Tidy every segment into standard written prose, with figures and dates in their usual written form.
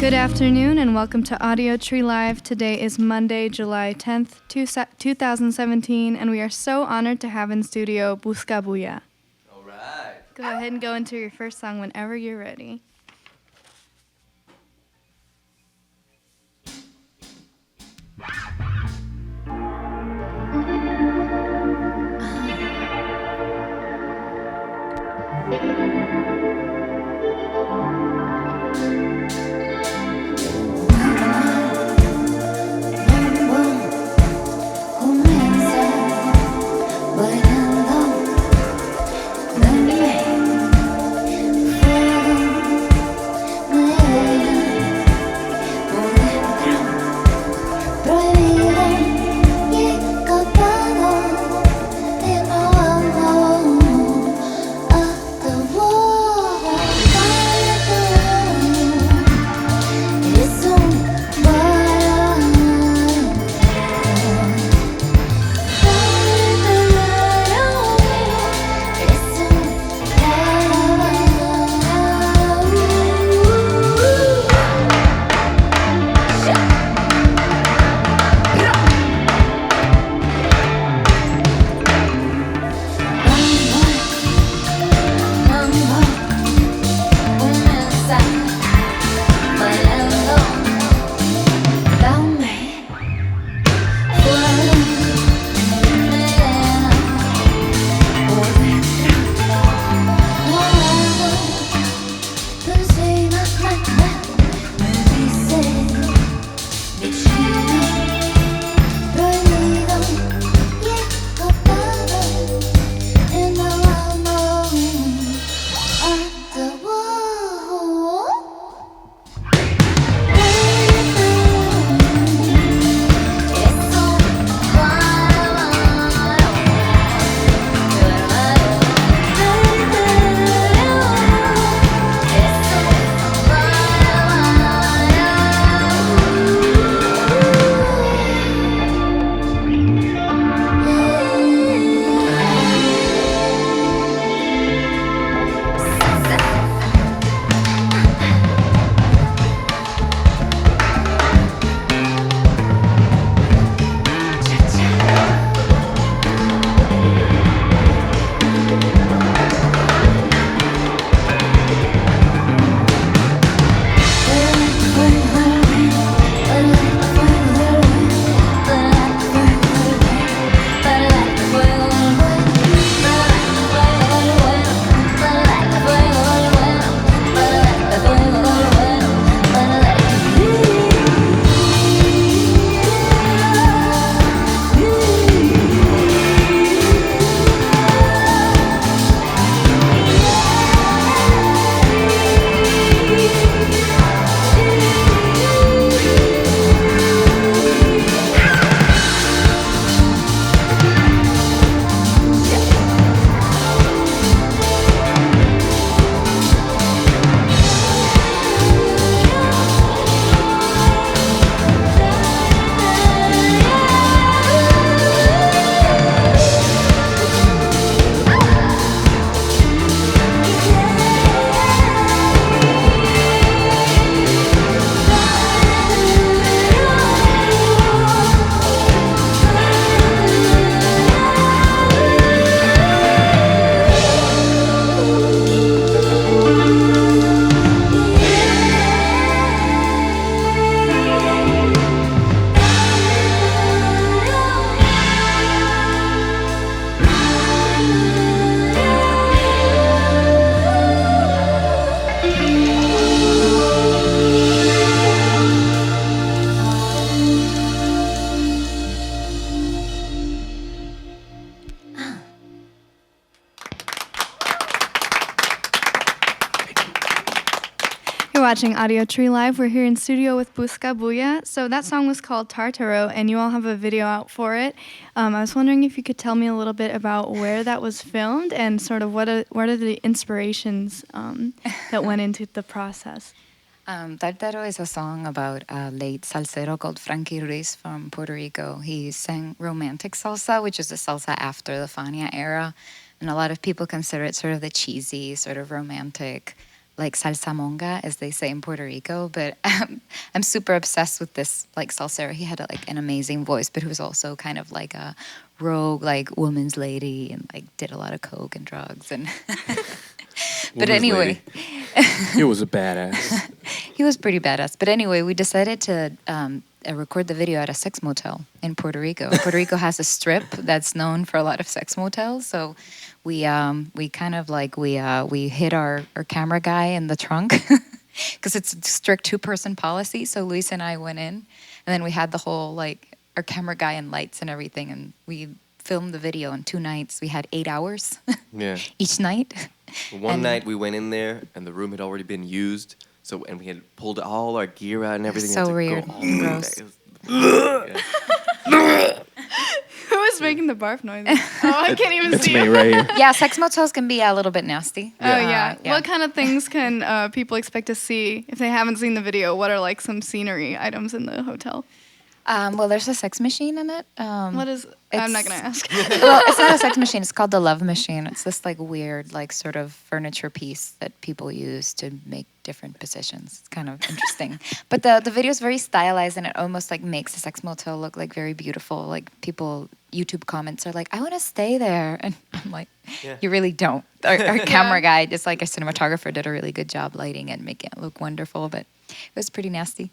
Good afternoon and welcome to Audiotree Live. Today is Monday, July 10th, 2017, and we are so honored to have in studio Buscabulla. All right. Go ahead and go into your first song whenever you're ready. Bailando, watching Audiotree Live. We're here in studio with Buscabulla. So that song was called Tartaro, and you all have a video out for it. I was wondering if you could tell me a little bit about where that was filmed and sort of what are the inspirations that went into the process. Tartaro is a song about a late salsero called Frankie Ruiz from Puerto Rico. He sang romantic salsa, which is the salsa after the Fania era. And a lot of people consider it sort of the cheesy, sort of romantic, like salsa monga, as they say in Puerto Rico. But I'm super obsessed with this like salsero. He had like an amazing voice, but he was also kind of like a rogue, like woman's lady, and like did a lot of coke and drugs. And but anyway, he was a badass. He was pretty badass. But anyway, we decided to record the video at a sex motel in Puerto Rico. Puerto Rico has a strip that's known for a lot of sex motels. So we kind of like we hid our camera guy in the trunk because it's a strict 2-person policy. So Luis and I went in, and then we had the whole like our camera guy and lights and everything, and we filmed the video in 2 nights. We had 8 hours each night. One night we went in there and the room had already been used. So, and we had pulled all our gear out and everything. So weird. Gross. Who is making the barf noise? Oh, I can't even see me it. right here. Yeah, sex motels can be a little bit nasty. Oh, yeah. What kind of things can people expect to see if they haven't seen the video? What are like some scenery items in the hotel? Well, there's a sex machine in it. What is... I'm not going to ask. Well, it's not a sex machine. It's called the love machine. It's this like weird, like sort of furniture piece that people use to make different positions. It's kind of interesting. But the video is very stylized, and it almost like makes the sex motel look like very beautiful. Like people, YouTube comments are like, I want to stay there. And I'm like, you really don't. Our camera guy, just like a cinematographer, did a really good job lighting and making it look wonderful. But it was pretty nasty.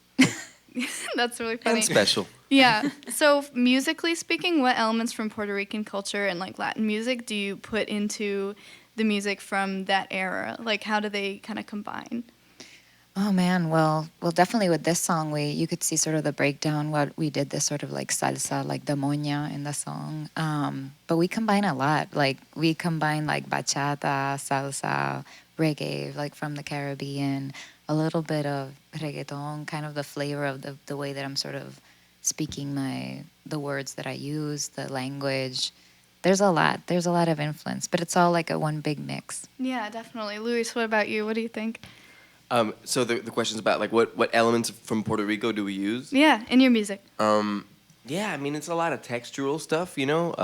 That's really funny. And special. Yeah. So musically speaking, what elements from Puerto Rican culture and like Latin music do you put into the music from that era? Like how do they kind of combine? Oh man, well, definitely with this song, you could see sort of the breakdown. What we did, this sort of like salsa, like the moña in the song. But we combine a lot. Like we combine like bachata, salsa, reggae, like from the Caribbean, a little bit of reggaeton, kind of the flavor of the way that I'm sort of speaking the words that I use, the language. There's a lot of influence, but it's all like a one big mix. Yeah, definitely. Luis, what about you? What do you think? So the question's about like what elements from Puerto Rico do we use? Yeah, in your music. Yeah, I mean it's a lot of textural stuff, you know.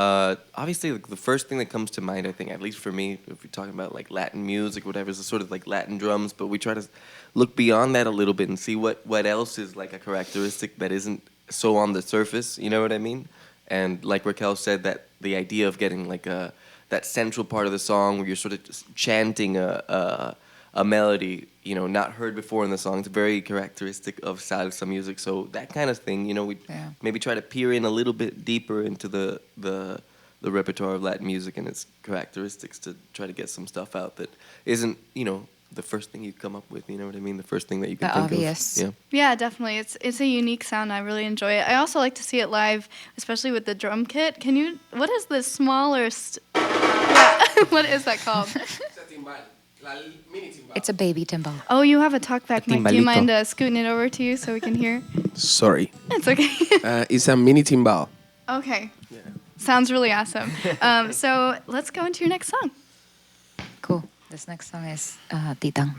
Obviously, like, the first thing that comes to mind, I think, at least for me, if we're talking about like Latin music, whatever, is sort of like Latin drums. But we try to look beyond that a little bit and see what else is like a characteristic that isn't so on the surface. You know what I mean? And like Raquel said, that the idea of getting like that central part of the song where you're sort of just chanting a melody, you know, not heard before in the song. It's very characteristic of salsa music. So that kind of thing, you know, we maybe try to peer in a little bit deeper into the repertoire of Latin music and its characteristics to try to get some stuff out that isn't, you know, the first thing you come up with. You know what I mean? The first thing that you can think obvious. of. Yeah, definitely. It's a unique sound. I really enjoy it. I also like to see it live, especially with the drum kit. What is the smallest? What is that called? It's a baby timbal. Oh, you have a talkback mic. Do you timbalito. mind scooting it over to you so we can hear? Sorry. It's okay. It's a mini timbal. Okay. Yeah. Sounds really awesome. So let's go into your next song. Cool. This next song is Titán.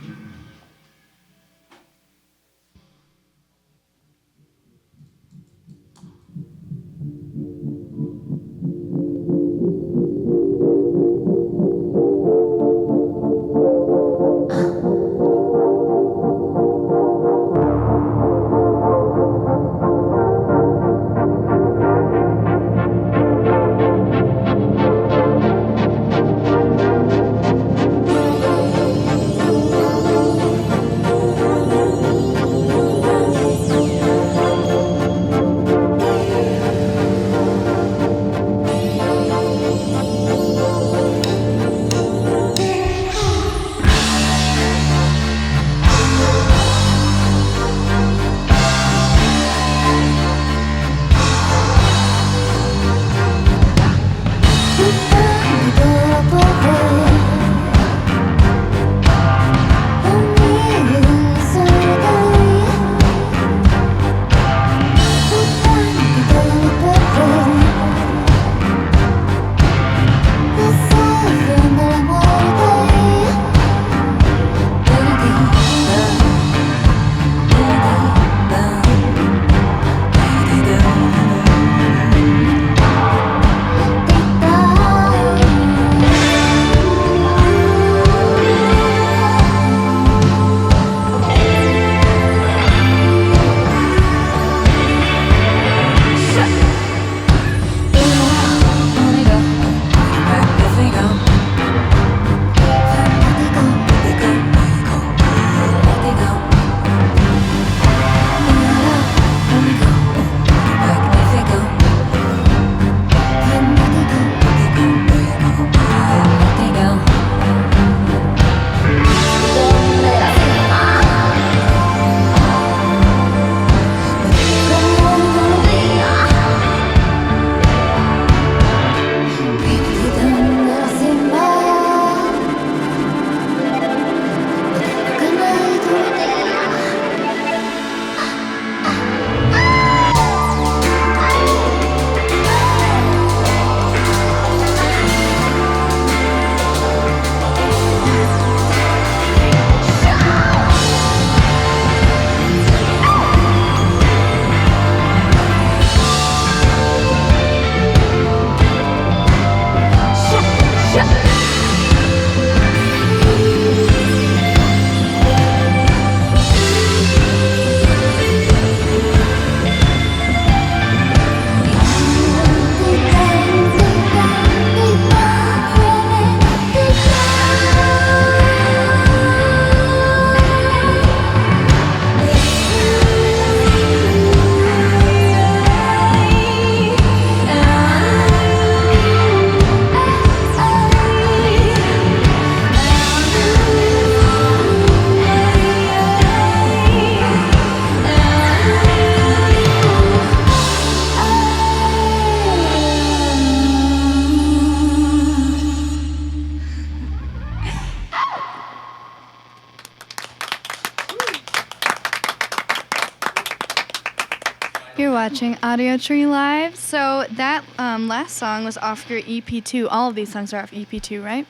You're watching Audiotree Live. So that last song was off your EP2. All of these songs are off EP2, right?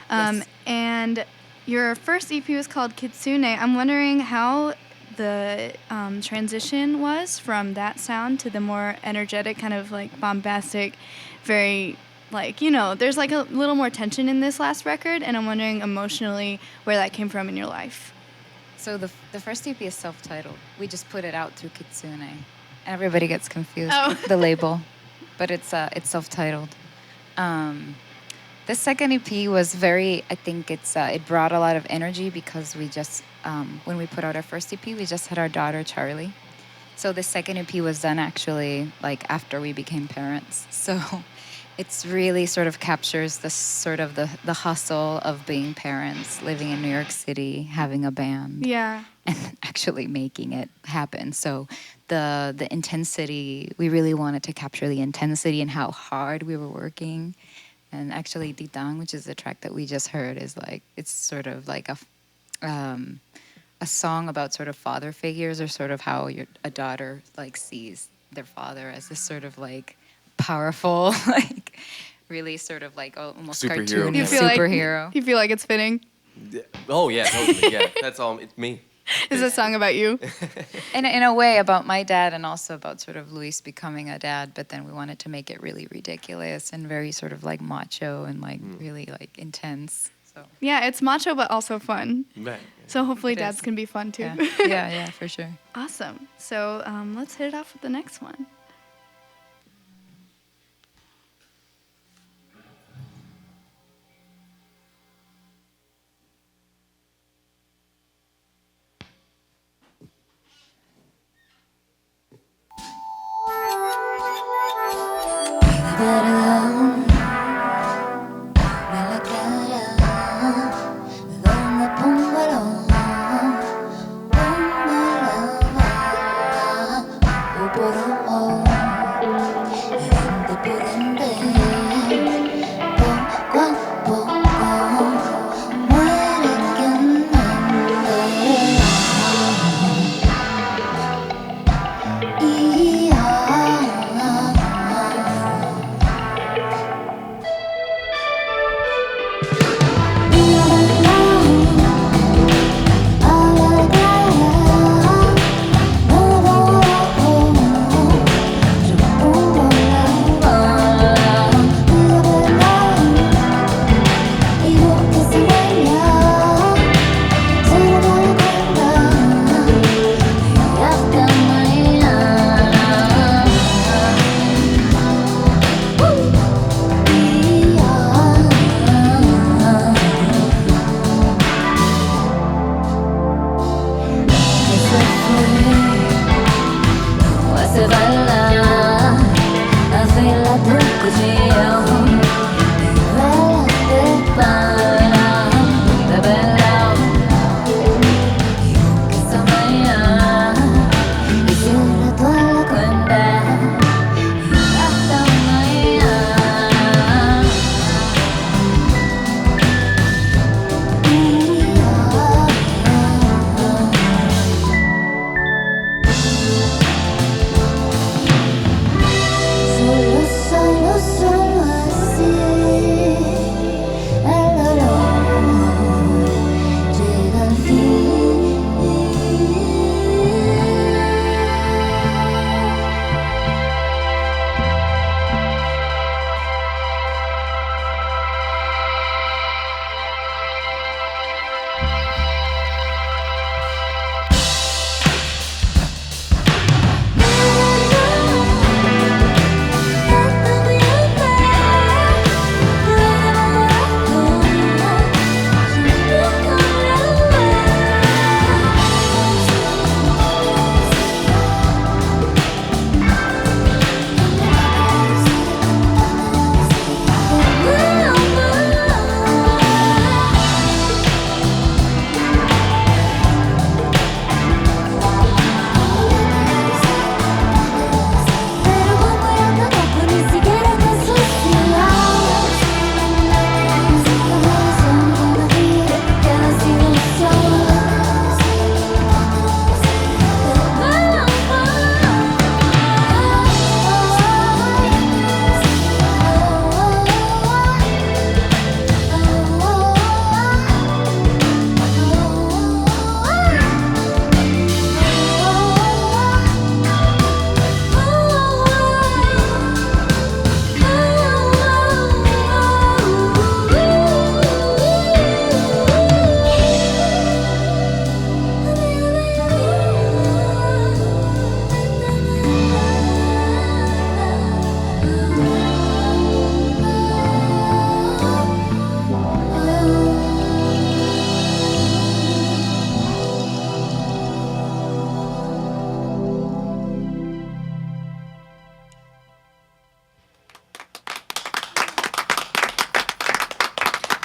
Yes. And your first EP was called Kitsune. I'm wondering how the transition was from that sound to the more energetic, kind of like bombastic, very like, there's like a little more tension in this last record, and I'm wondering emotionally where that came from in your life. So the first EP is self-titled. We just put it out through Kitsune. Everybody gets confused with the label, but it's self-titled. The second EP was very, I think it brought a lot of energy because we just, when we put out our first EP, we just had our daughter, Charlie. So the second EP was done actually like after we became parents. So it's really sort of captures the sort of the hustle of being parents, living in New York City, having a band. Yeah. And actually making it happen. So the intensity, we really wanted to capture the intensity and how hard we were working. And actually Titang, which is the track that we just heard, is like, it's sort of like a song about sort of father figures, or sort of how a daughter like sees their father as this sort of like powerful, like really sort of like almost Superhero. cartoony You feel superhero. You feel like it's fitting? Oh yeah, totally. Yeah, that's all. It's me. Is a song about you? In a way about my dad, and also about sort of Luis becoming a dad, but then we wanted to make it really ridiculous and very sort of like macho and like really like intense. So Yeah, it's macho but also fun. Right. So hopefully It dads is. can be fun too. yeah, for sure. Awesome. So let's hit it off with the next one.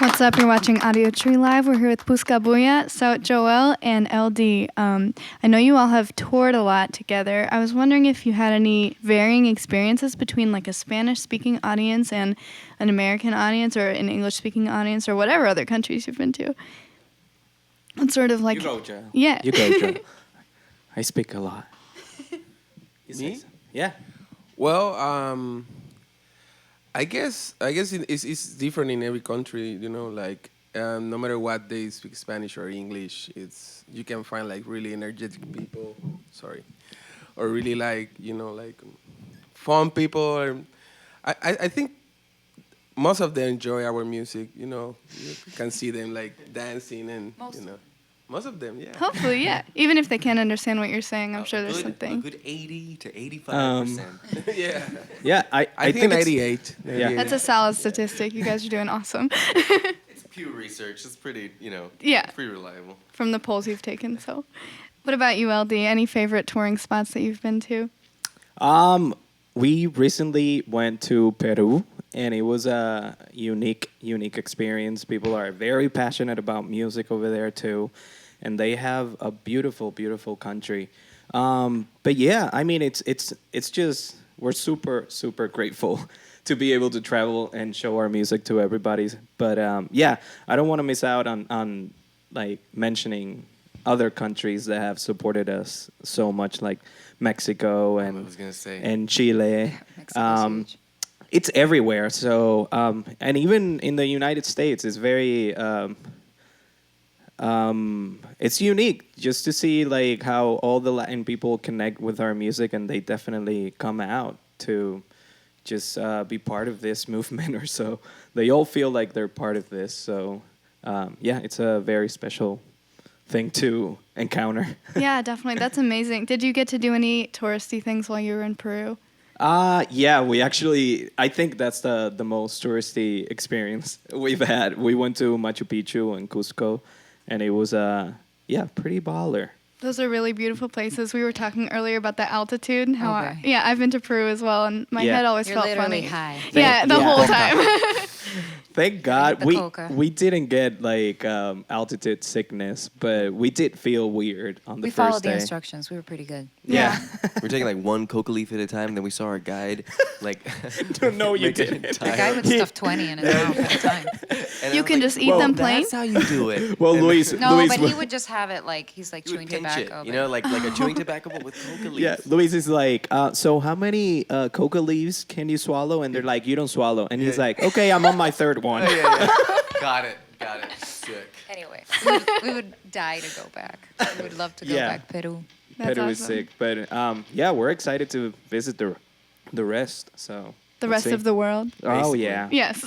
What's up? You're watching Audiotree Live. We're here with Buscabulla, so Joel, and LD. I know you all have toured a lot together. I was wondering if you had any varying experiences between like a Spanish-speaking audience and an American audience, or an English-speaking audience, or whatever other countries you've been to. It's sort of like You go, Joe. yeah. You go, Joe. I speak a lot. Me? Yeah. Well, I guess it's different in every country. You know, like no matter what they speak Spanish or English, it's you can find like really energetic people. Sorry, or really like fun people. Or I think most of them enjoy our music. You know, you can see them like dancing and most of them, yeah. Hopefully, yeah. Even if they can't understand what you're saying, I'm sure there's A something. good 80 to 85%. Yeah. Yeah, I think it's- 98. Yeah. That's a solid statistic. You guys are doing awesome. It's Pew Research. It's pretty, Yeah. pretty reliable. From the polls you've taken. So, what about you, LD? Any favorite touring spots that you've been to? We recently went to Peru, and it was a unique experience. People are very passionate about music over there too, and they have a beautiful country. But yeah, I mean, it's just we're super grateful to be able to travel and show our music to everybody. But yeah, I don't want to miss out on like mentioning other countries that have supported us so much, like Mexico I and was going to say. and Chile. Mexico's huge. It's everywhere. So and even in the United States, it's very it's unique just to see like how all the Latin people connect with our music, and they definitely come out to just be part of this movement or so. They all feel like they're part of this. So yeah, it's a very special thing to encounter. Yeah, definitely. That's amazing. Did you get to do any touristy things while you were in Peru? Yeah, we actually, I think that's the most touristy experience we've had. We went to Machu Picchu and Cusco, and it was, yeah, pretty baller. Those are really beautiful places. We were talking earlier about the altitude and how Okay. yeah, I've been to Peru as well, and my Yeah. head always You're felt literally funny. high. Yeah, the Yeah. whole time. Thank God the we coca. we didn't get like altitude sickness, but we did feel weird on the We first followed day. the instructions. We were pretty good. Yeah. We're taking like one coca leaf at a time. Then we saw our guide, like. No, you make an didn't. The guy entire- would stuff 20 in his mouth at a time. and I You was can like, just eat "Whoa, them plain?" That's how you do it. Well, And Luis, No, Luis, but he wa- would just have it like he's like he would chewing pinch tobacco. it, like a chewing tobacco, but with coca leaves. yeah, Luis is like, so how many coca leaves can you swallow? And they're like, you don't swallow. And he's Yeah. like, okay, I'm on my third one. Oh, yeah. Got it. Sick. Anyway, we would die to go back. We would love to go Yeah. back Peru. That's Peru is awesome. sick, but yeah, we're excited to visit the rest. So The let's rest see. of the world. Oh Basically. yeah. Yes.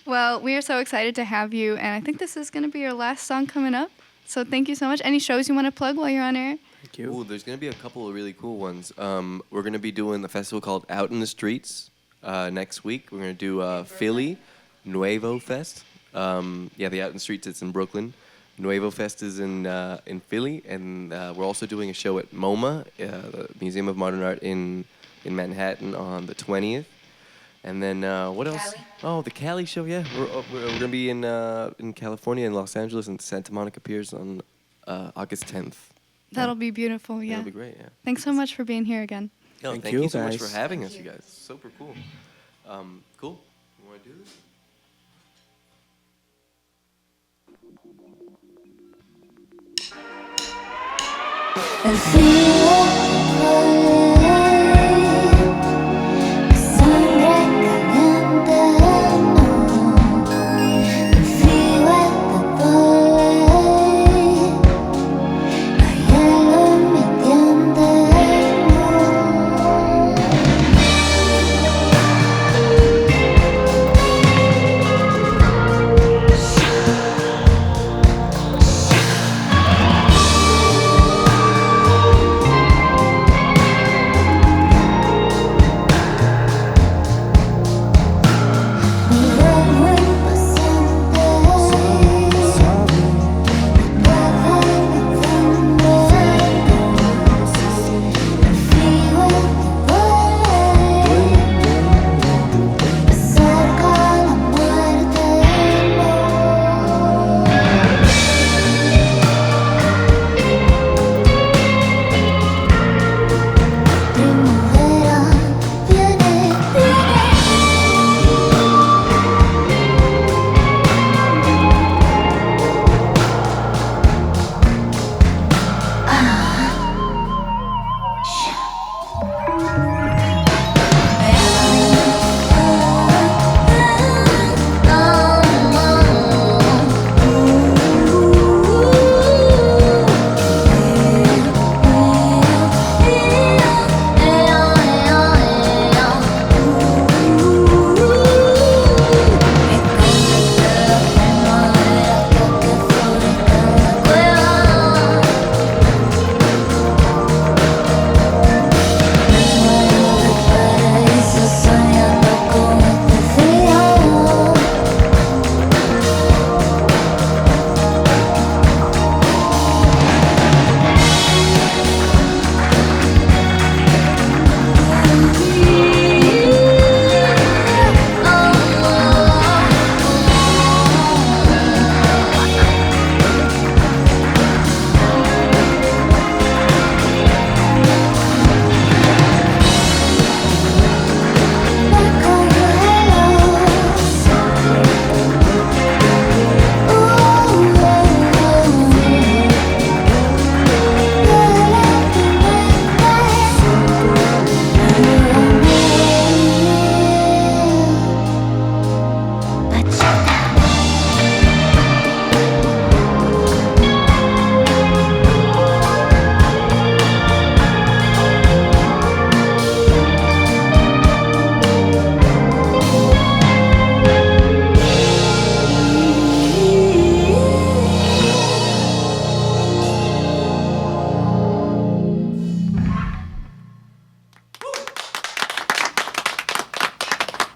Well, we are so excited to have you, and I think this is going to be your last song coming up. So thank you so much. Any shows you want to plug while you're on air? Thank you. Ooh, there's gonna be a couple of really cool ones. We're gonna be doing the festival called Out in the Streets next week. We're gonna do Philly Nuevo Fest. Yeah, the Out in the Streets. It's in Brooklyn. Nuevo Fest is in Philly, and we're also doing a show at MoMA, the Museum of Modern Art in Manhattan on the 20th. And then what else? Cali? Oh, the Cali show. Yeah, we're gonna be in California and Los Angeles, and Santa Monica Piers on August 10th. That'll be beautiful. Yeah. That'll be great. Yeah. Thanks so much for being here again. No, Thank thank you, you so much guys. for having us, you guys. Super cool. Cool. You want to do this? El frío sangre caliente, el frío hay hielo en mi diente.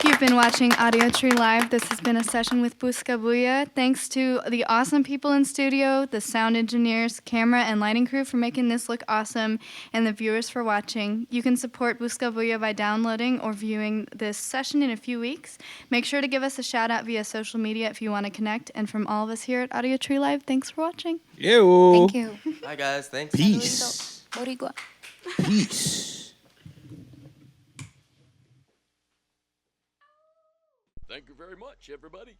You've been watching Audiotree Live. This has been a session with Buscabulla. Thanks to the awesome people in studio, the sound engineers, camera, and lighting crew for making this look awesome, and the viewers for watching. You can support Buscabulla by downloading or viewing this session in a few weeks. Make sure to give us a shout out via social media if you want to connect. And from all of us here at Audiotree Live, thanks for watching. Thank you. Bye, guys. Thanks. Peace. Boricua. Peace. Thank you very much, everybody.